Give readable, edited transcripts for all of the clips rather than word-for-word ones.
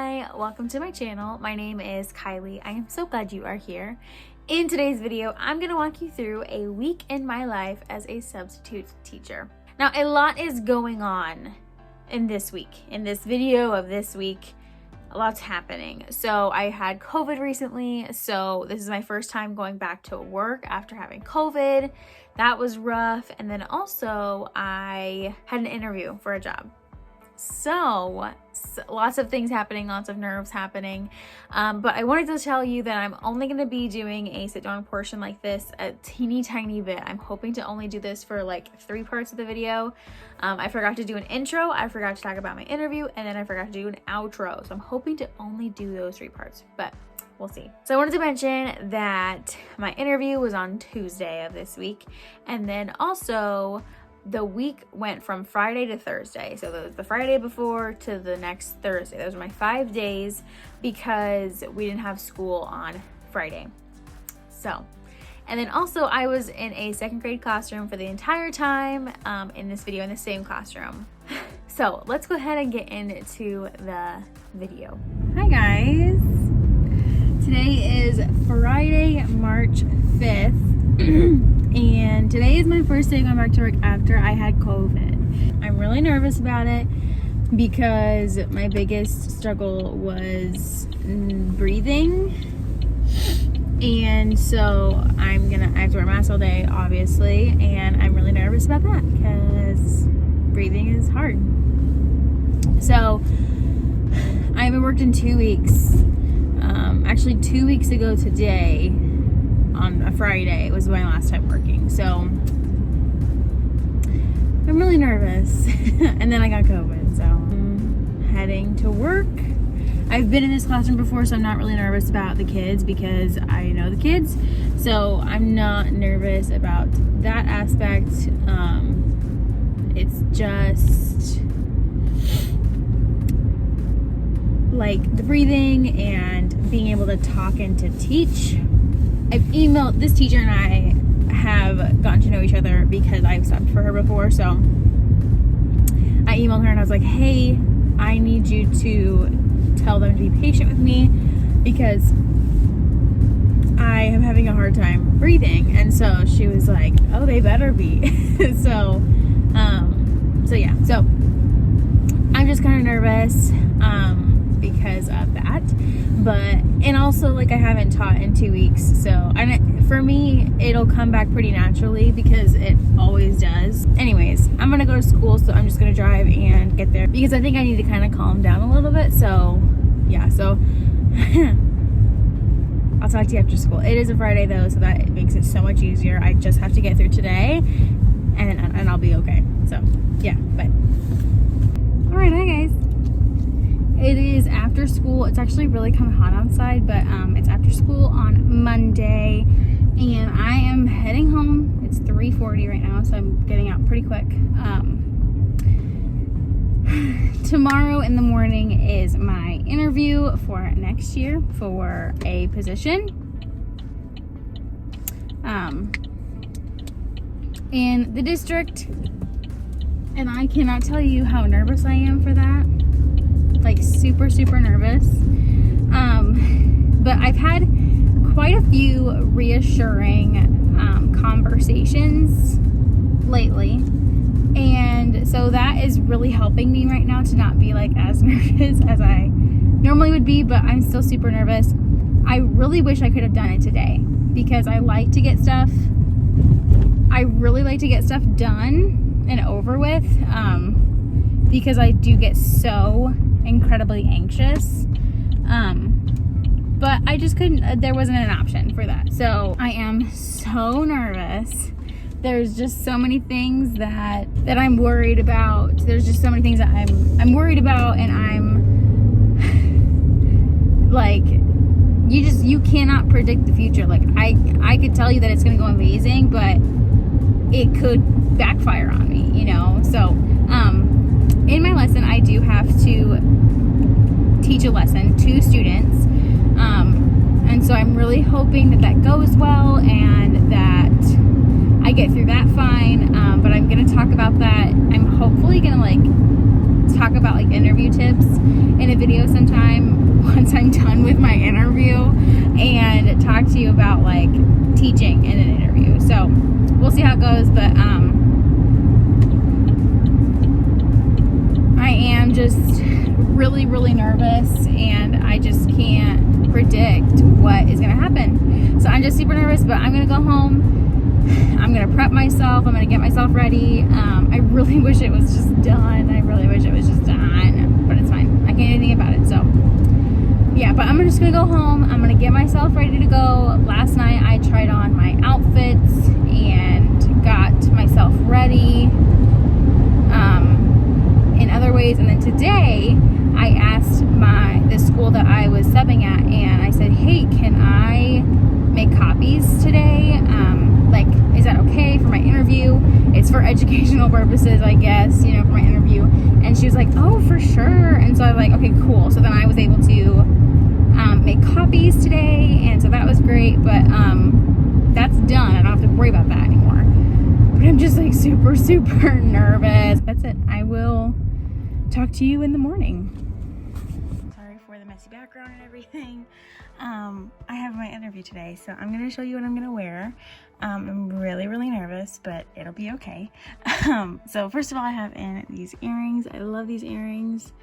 Hi, welcome to my channel. My name is Kylie. I am so glad you are here. In today's video, I'm going to walk you through a week in my life as a substitute teacher. Now, a lot is going on in this week. In this video of this week, a lot's happening. So I had COVID recently, so this is my first time going back to work after having COVID. That was rough. And then also I had an interview for a job. So lots of things happening, lots of nerves happening. But I wanted to tell you that I'm only going to be doing a sit down portion like this a teeny tiny bit. I'm hoping to only do this for like 3 parts of the video. I forgot to do an intro, I forgot to talk about my interview, and then I forgot to do an outro. So I'm hoping to only do those 3 parts, but we'll see. So I wanted to mention that my interview was on Tuesday of this week. And then also the week went from Friday to Thursday. So there was the Friday before to the next Thursday. Those were my 5 days because we didn't have school on Friday. So, and then also I was in a 2nd grade classroom for the entire time in this video, in the same classroom. So let's go ahead and get into the video. Hi guys. Today is Friday, March 5th. And today is my first day going back to work after I had COVID. I'm really nervous about it because my biggest struggle was breathing. And so I have to wear a mask all day, obviously, and I'm really nervous about that because breathing is hard. So I haven't worked in 2 weeks. Actually 2 weeks ago today, on a Friday, was my last time working. So I'm really nervous. And then I got COVID, so I'm heading to work. I've been in this classroom before, so I'm not really nervous about the kids because I know the kids. So I'm not nervous about that aspect. It's just like the breathing and being able to talk and to teach. I've emailed this teacher, and I have gotten to know each other because I've subbed for her before. So I emailed her and I was like, hey, I need you to tell them to be patient with me because I am having a hard time breathing. And so she was like, oh, they better be. So yeah, so I'm just kind of nervous because of that. And also, like, I haven't taught in 2 weeks, so for me it'll come back pretty naturally because it always does. Anyways, I'm gonna go to school, so I'm just gonna drive and get there because I think I need to kind of calm down a little bit. So yeah, so I'll talk to you after school. It is a Friday though, so that makes it so much easier. I just have to get through today and I'll be okay. So yeah, bye. All right, hi guys. It is after school. It's actually really kind of hot outside, but it's after school on Monday, and I am heading home. It's 3:40 right now, so I'm getting out pretty quick. Tomorrow in the morning is my interview for next year for a position in the district, and I cannot tell you how nervous I am for that. Like super nervous. But I've had quite a few reassuring conversations lately, and so that is really helping me right now to not be like as nervous as I normally would be, but I'm still super nervous. I really wish I could have done it today because I really like to get stuff done and over with, because I do get so incredibly anxious, but I just couldn't, there wasn't an option for that. So I am so nervous. There's just so many things that I'm worried about. There's just so many things that I'm worried about, and I'm like, you cannot predict the future. Like I could tell you that it's gonna go amazing, but it could backfire on me, you know? So in my lesson, I do have to teach a lesson to students, and so I'm really hoping that goes well and that I get through that fine. But I'm gonna talk about that. I'm hopefully gonna like talk about like interview tips in a video sometime once I'm done with my interview and talk to you about like teaching in an interview. So we'll see how it goes, but I am just really, really nervous, and I just can't predict what is going to happen. So I'm just super nervous, but I'm going to go home. I'm going to prep myself. I'm going to get myself ready. I really wish it was just done. I really wish it was just done, but it's fine. I can't do anything about it. So yeah, but I'm just going to go home. I'm going to get myself ready to go. Last night I tried on my outfits and got myself ready in other ways. And then today I asked the school that I was subbing at, and I said, hey, can I make copies today? Like, is that okay for my interview? It's for educational purposes, I guess, you know, for my interview. And she was like, oh, for sure. And so I was like, okay, cool. So then I was able to make copies today, and so that was great. But that's done. I don't have to worry about that anymore. But I'm just like super, super nervous. That's it. I will talk to you in the morning. Sorry for the messy background and everything. I have my interview today, so I'm going to show you what I'm going to wear. I'm really, really nervous, but it'll be okay. So first of all, I have in these earrings. I love these earrings.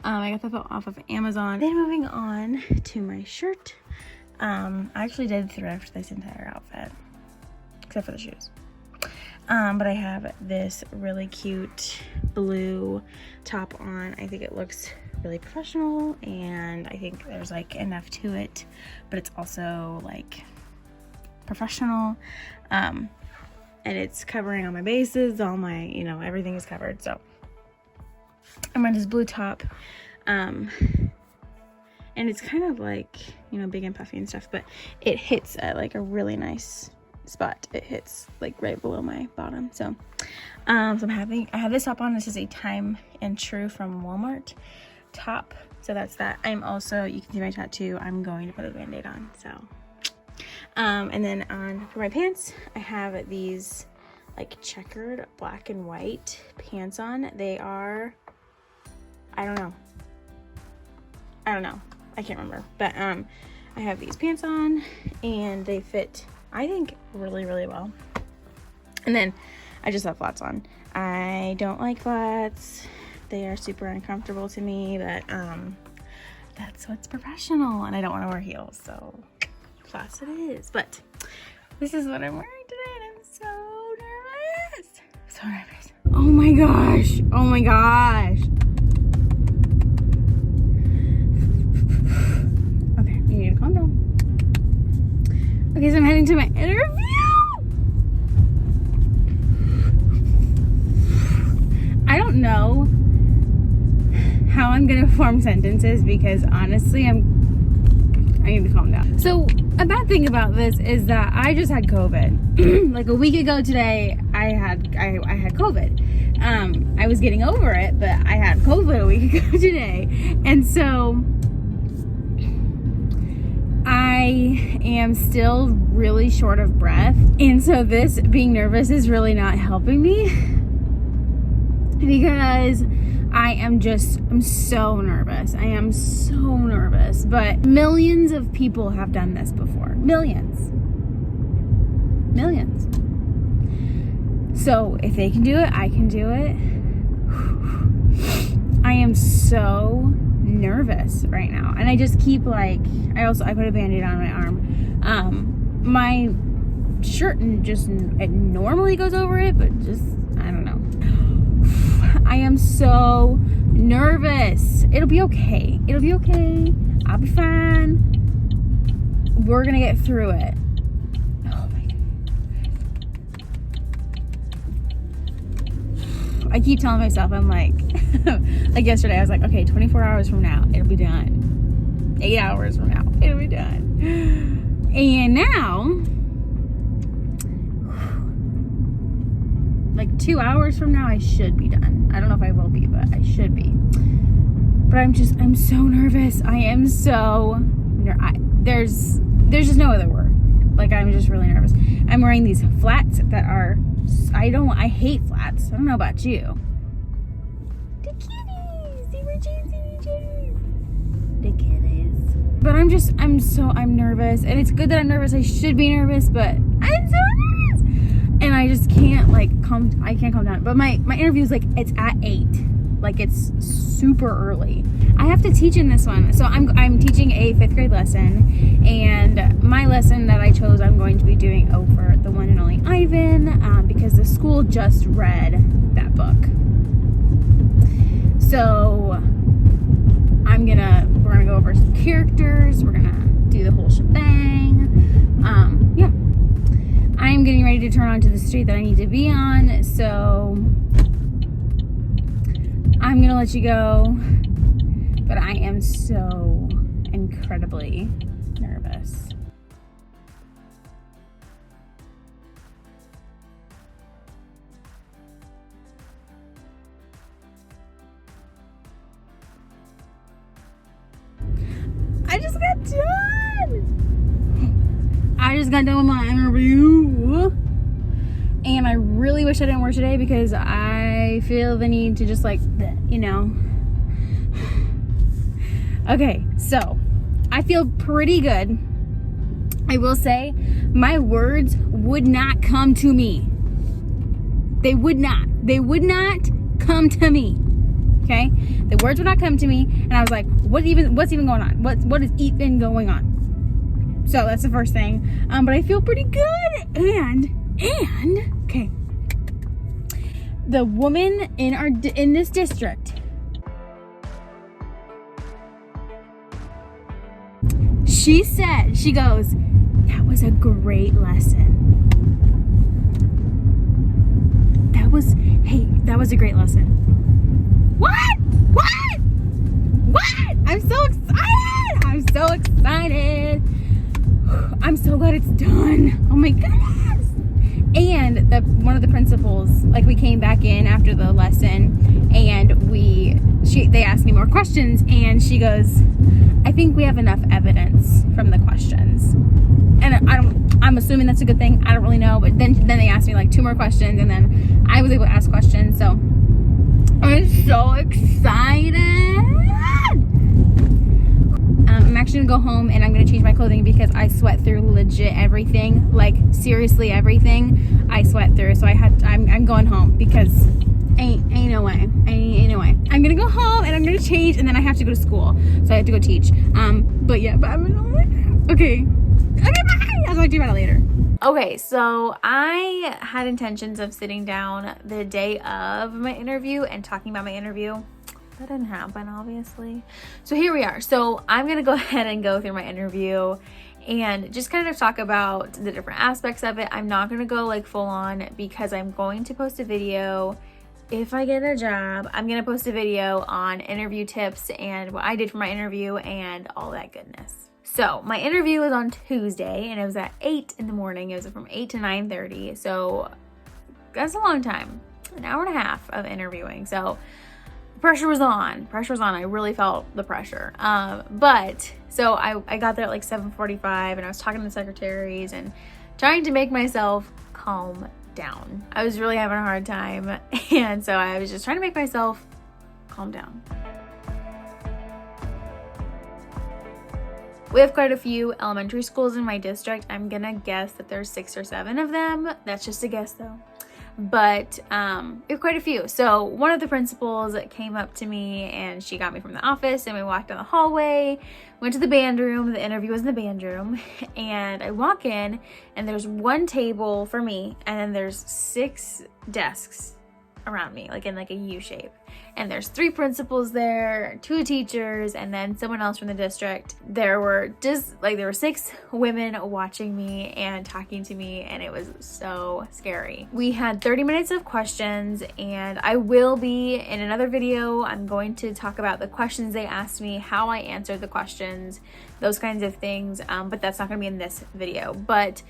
I got them off of Amazon. Then moving on to my shirt. I actually did thrift this entire outfit, except for the shoes. But I have this really cute blue top on. I think it looks really professional, and I think there's like enough to it, but it's also like professional. And it's covering all my bases, all my, you know, everything is covered. So I'm on this blue top, and it's kind of like, you know, big and puffy and stuff, but it hits at like a really nice spot. It hits like right below my bottom. So I have this top on. This is a Time and True from Walmart top. So that's that. I'm also, you can see my tattoo, I'm going to put a band-aid on. So and then for my pants, I have these like checkered black and white pants on. They are, I don't know, I can't remember, but I have these pants on, and they fit, I think, really, really well. And then I just have flats on. I don't like flats. They are super uncomfortable to me, but that's what's professional, and I don't want to wear heels, so flats it is. But this is what I'm wearing today, and I'm so nervous. So nervous. Oh my gosh. Oh my gosh. Okay, you need to calm down. Okay, so I'm heading to my interview. I don't know how I'm gonna form sentences, because honestly, I need to calm down. So a bad thing about this is that I just had COVID. Like a week ago today, I had COVID. I was getting over it, but I had COVID a week ago today, and so I am still really short of breath, and so this being nervous is really not helping me, because I'm so nervous. I am so nervous. But millions of people have done this before. Millions. So if they can do it, I can do it. I am so nervous right now, and I just keep like, I put a band-aid on my arm. My shirt it normally goes over it, but just, I don't know. I am so nervous. It'll be okay. It'll be okay. I'll be fine. We're gonna get through it. Oh my God. I keep telling myself, I'm like, like yesterday, I was like, okay, 24 hours from now, it'll be done. 8 hours from now, it'll be done. And now, like 2 hours from now, I should be done. I don't know if I will be, but I should be. But I'm so nervous. I am so, there's just no other word. Like, I'm just really nervous. I'm wearing these flats that are, I hate flats. I don't know about you. The kitties, they were chasing each other. The kitties. I'm nervous, and it's good that I'm nervous. I should be nervous, but I'm so nervous, and I just can't calm down. But my interview is it's at 8, it's super early. I have to teach in this one, so I'm teaching a 5th grade lesson, and my lesson that I chose, I'm going to be doing over the one and only Ivan, because the school just read that book. So we're gonna go over some characters. We're gonna do the whole shebang. Yeah. I'm getting ready to turn onto the street that I need to be on, so I'm gonna let you go. But I am so incredibly nervous. I just got done with my interview, and I really wish I didn't work today because I feel the need to just okay, so I feel pretty good. I will say my words would not come to me. They would not come to me. Okay, the words would not come to me, and I was like, what's even going on? What is even going on? So that's the first thing. But I feel pretty good, and okay, the woman in this district, she goes, that was a great lesson. That was a great lesson. What? I'm so excited. I'm so glad it's done. Oh my goodness. And one of the principals, we came back in after the lesson, and they asked me more questions, and she goes, I think we have enough evidence from the questions. And I'm assuming that's a good thing. I don't really know. But then they asked me 2 more questions, and then I was able to ask questions. So I'm so excited. I'm actually gonna go home, and I'm gonna change my clothing because I sweat through legit everything. Seriously everything I sweat through. So I'm going home because ain't no way. I'm gonna go home, and I'm gonna change, and then I have to go to school. So I have to go teach. But I'm okay, bye. I'll talk to you about it later. Okay, so I had intentions of sitting down the day of my interview and talking about my interview. That didn't happen, obviously. So here we are. So I'm going to go ahead and go through my interview and just kind of talk about the different aspects of it. I'm not going to go full on because I'm going to post a video. If I get a job, I'm going to post a video on interview tips and what I did for my interview and all that goodness. So my interview was on Tuesday, and it was at 8 in the morning. It was from 8 to 9:30. So that's a long time, an hour and a half of interviewing. So pressure was on. I really felt the pressure. So I got there at 7:45, and I was talking to the secretaries and trying to make myself calm down. I was really having a hard time, and so I was just trying to make myself calm down. We have quite a few elementary schools in my district. I'm gonna guess that there's 6 or 7 of them. That's just a guess though. But we have quite a few. So one of the principals came up to me, and she got me from the office, and we walked down the hallway, went to the band room. The interview was in the band room, and I walk in, and there's one table for me, and then there's 6 desks around me, in a U shape. And there's 3 principals there, 2 teachers, and then someone else from the district. There were 6 women watching me and talking to me, and it was so scary. We had 30 minutes of questions, and I will be in another video. I'm going to talk about the questions they asked me, how I answered the questions, those kinds of things, but that's not gonna be in this video. But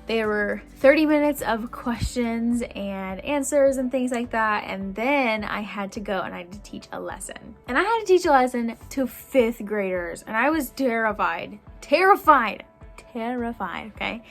there were 30 minutes of questions and answers and things like that. And then I had to go and I had to teach a lesson. And I had to teach a lesson to 5th graders. And I was terrified, okay?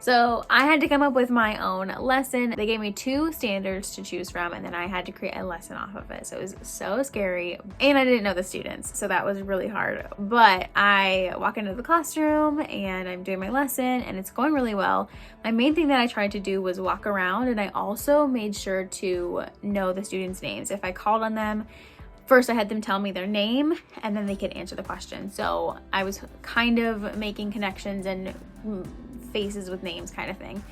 So I had to come up with my own lesson. They gave me 2 standards to choose from, and then I had to create a lesson off of it. So it was so scary. And I didn't know the students, so that was really hard. But I walk into the classroom and I'm doing my lesson and it's going really well. My main thing that I tried to do was walk around, and I also made sure to know the students' names. If I called on them, first I had them tell me their name and then they could answer the question. So I was kind of making connections and faces with names kind of thing.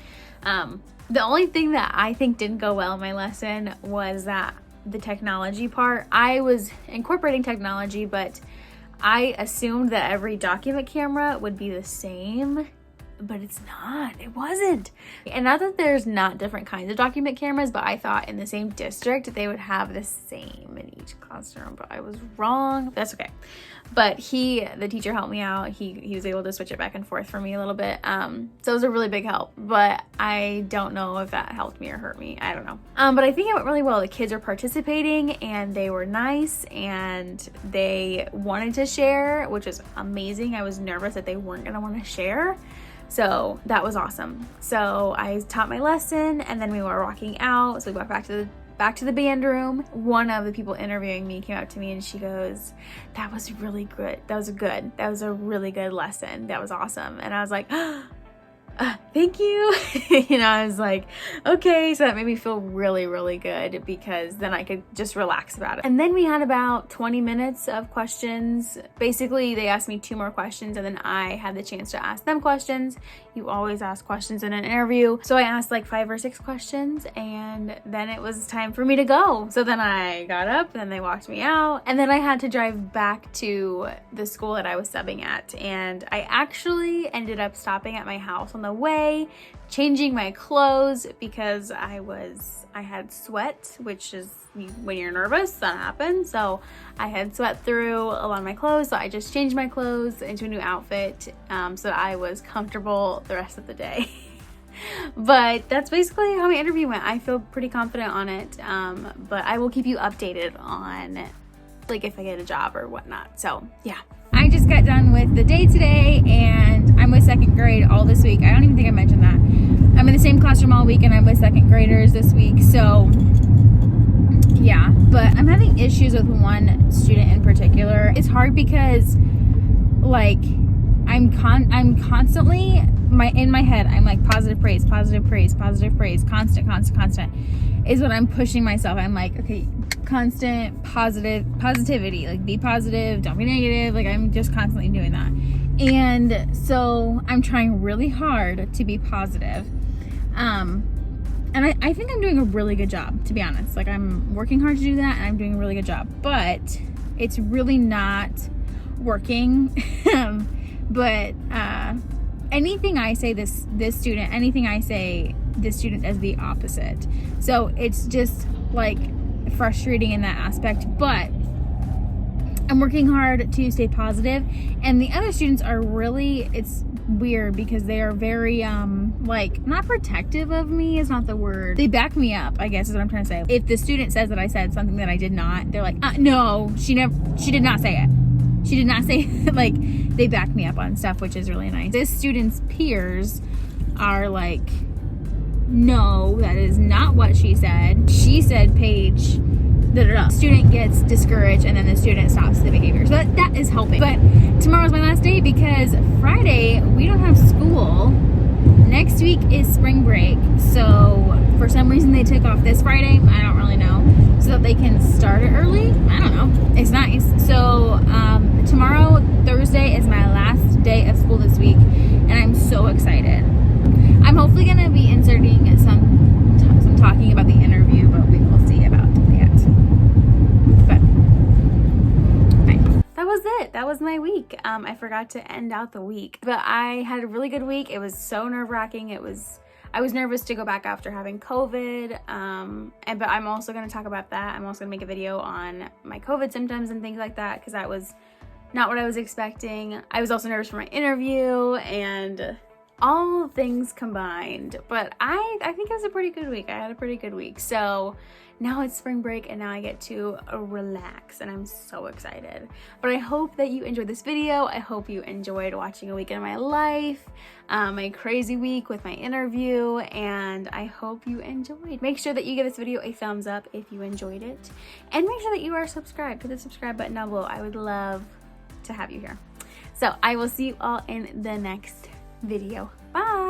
The only thing that I think didn't go well in my lesson was that the technology part. I was incorporating technology, but I assumed that every document camera would be the same, but it's not. It wasn't. And not that there's not different kinds of document cameras, but I thought in the same district they would have the same in each classroom, but I was wrong. That's okay. But the teacher helped me out. He was able to switch it back and forth for me a little bit. So it was a really big help, but I don't know if that helped me or hurt me. I don't know. But I think it went really well. The kids are participating and they were nice and they wanted to share, which was amazing. I was nervous that they weren't gonna want to share. So that was awesome. So I taught my lesson and then we were walking out. So we walked back to the band room. One of the people interviewing me came up to me and she goes, "That was really good. That was a really good lesson. That was awesome." And I was like, thank you. I was like, okay. So that made me feel really, really good because then I could just relax about it. And then we had about 20 minutes of questions. Basically, they asked me 2 more questions and then I had the chance to ask them questions. You always ask questions in an interview. So I asked like 5 or 6 questions and then it was time for me to go. So then I got up and then they walked me out and then I had to drive back to the school that I was subbing at. And I actually ended up stopping at my house on the way, changing my clothes because I had sweat, which is when you're nervous, that happens. So I had sweat through a lot of my clothes, so I just changed my clothes into a new outfit so that I was comfortable the rest of the day. But that's basically how my interview went. I feel pretty confident on it, but I will keep you updated on like if I get a job or whatnot. So yeah. I just got done with the day today and I'm with 2nd grade all this week. I don't even think I mentioned that. I'm in the same classroom all week and I'm with 2nd graders this week. So yeah, but I'm having issues with one student in particular. It's hard because like I'm constantly in my head, I'm like positive praise, constant is what I'm pushing myself. I'm like, okay, constant positivity, like be positive, don't be negative. Like I'm just constantly doing that. And so I'm trying really hard to be positive. And I think I'm doing a really good job, to be honest. Like I'm working hard to do that and I'm doing a really good job, but it's really not working. But anything I say this student, anything I say this student does the opposite. So it's just like frustrating in that aspect, but I'm working hard to stay positive. And the other students are really, it's weird because they are very like not protective of me is not the word. They back me up, I guess is what I'm trying to say. If the student says that I said something that I did not, they're like, no, she did not say it. She did not say it. Like they back me up on stuff, which is really nice. This student's peers are like, no, that is not what she said. She said Paige, Student gets discouraged and then the student stops the behavior. So that is helping. But tomorrow's my last day because Friday we don't have school. Next week is spring break. So for some reason they took off this Friday. I don't really know. So that they can start it early. I don't know. It's nice. So tomorrow, Thursday, is my last day of school this week. And I'm so excited. I'm hopefully going to be inserting some talking about the interview, but we will see about that. But bye. That was it. That was my week. I forgot to end out the week, but I had a really good week. It was so nerve-wracking. I was nervous to go back after having COVID, but I'm also going to talk about that. I'm also going to make a video on my COVID symptoms and things like that because that was not what I was expecting. I was also nervous for my interview, and all things combined. But I think it was a pretty good week. I had a pretty good week. So now it's spring break and now I get to relax and I'm so excited. But I hope that you enjoyed this video. I hope you enjoyed watching a week in my life, my crazy week with my interview, and I hope you enjoyed. Make sure that you give this video a thumbs up if you enjoyed it, and make sure that you are subscribed. Hit the subscribe button down below. I would love to have you here. So I will see you all in the next video. Bye!